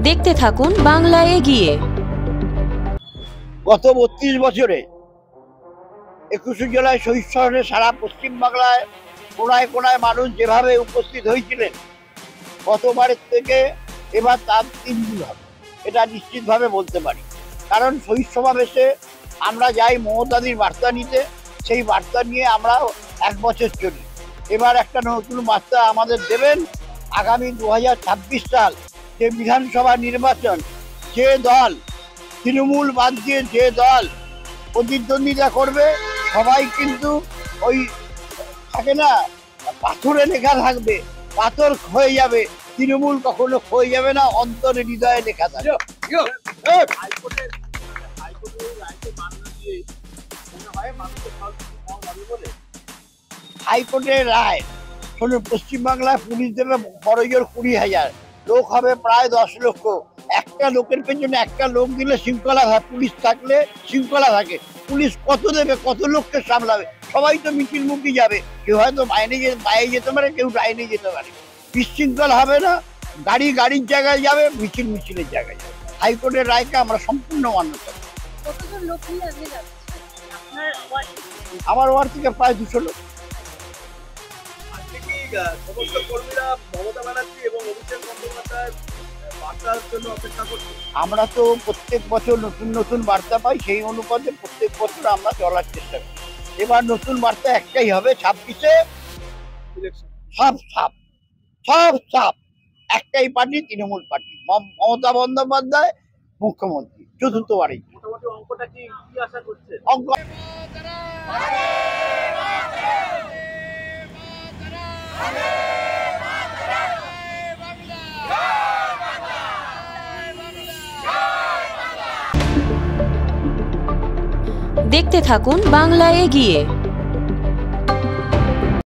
দেখতে থাকুন বাংলা এগিয়ে। গত ৩২ বছরে ২১শে জুলাই শহীদ স্মরণে সারা পশ্চিমবাংলায় কোনায় কোনায় মানুষ যেভাবে উপস্থিত হয়েছিলেন, গতবারের থেকে এবার তার ৩ গুণ হবে, এটা নিশ্চিতভাবে বলতে পারি। কারণ শহীদ সমাবেশে আমরা যাই মমতাদির বার্তা নিতে, সেই বার্তা নিয়ে আমরা ১ বছর চলি। এবার একটা নতুন বার্তা আমাদের দেবেন। আগামী ২০২৬ সাল যে বিধানসভা নির্বাচন, যে দল তৃণমূল বাদ দিয়ে যে দল প্রতিদ্বন্দ্বিতা করবে, সবাই কিন্তু ওই থাকে না, পাথরে লেখা থাকবে, পাথর ক্ষয়ে যাবে, তৃণমূল কখনো ক্ষয়ে যাবে না, অন্তরে হৃদয়ে লেখা থাকবে। হাইকোর্টের রায় শোনো, পশ্চিমবাংলায় পুলিশ দেবে বড় জোর ২০,০০০, লোক হবে প্রায় ১০ লক্ষ। একটা লোকের পেছনে একটা লোক দিলে শৃঙ্খলা হয়, পুলিশ থাকলে শৃঙ্খলা থাকে। পুলিশ কত দেবে, কত লোককে সামলাবে? সবাই তো মিছিল মুখী যাবে, কেউ হয়তো বাইরে যেতে পারে, কেউ ডাইনে যেতে পারে। বিশৃঙ্খল হবে না, গাড়ি গাড়ির জায়গায় যাবে, মিছিল মিছিলের জায়গায় যাবে। হাইকোর্টের রায়কে আমরা সম্পূর্ণ মান্য করি। আমার ওয়ার্ড থেকে প্রায় ২০০ লোক। সমস্ত কর্মীরা মমতা ব্যানার্জি এবং অভিষেক বন্দ্যোপাধ্যায়ের বার্তার জন্য অপেক্ষা করছে। আমরা তো প্রত্যেক বছর নতুন নতুন বার্তা পাই, সেই অনুপাতে প্রত্যেক বছর আমরা চলার চেষ্টা করি। এবার নতুন বার্তা একটাই হবে, ২৬-এ সব সাপ, সব সাপ। একটাই পার্টি, তৃণমূল পার্টি, মমতা বন্দ্যোপাধ্যায় মুখ্যমন্ত্রী, চতুর্থবারই। মোটামুটি অঙ্কটা কি আশা করছে? অঙ্ক দেখতে থাকুন বাংলা এগিয়ে।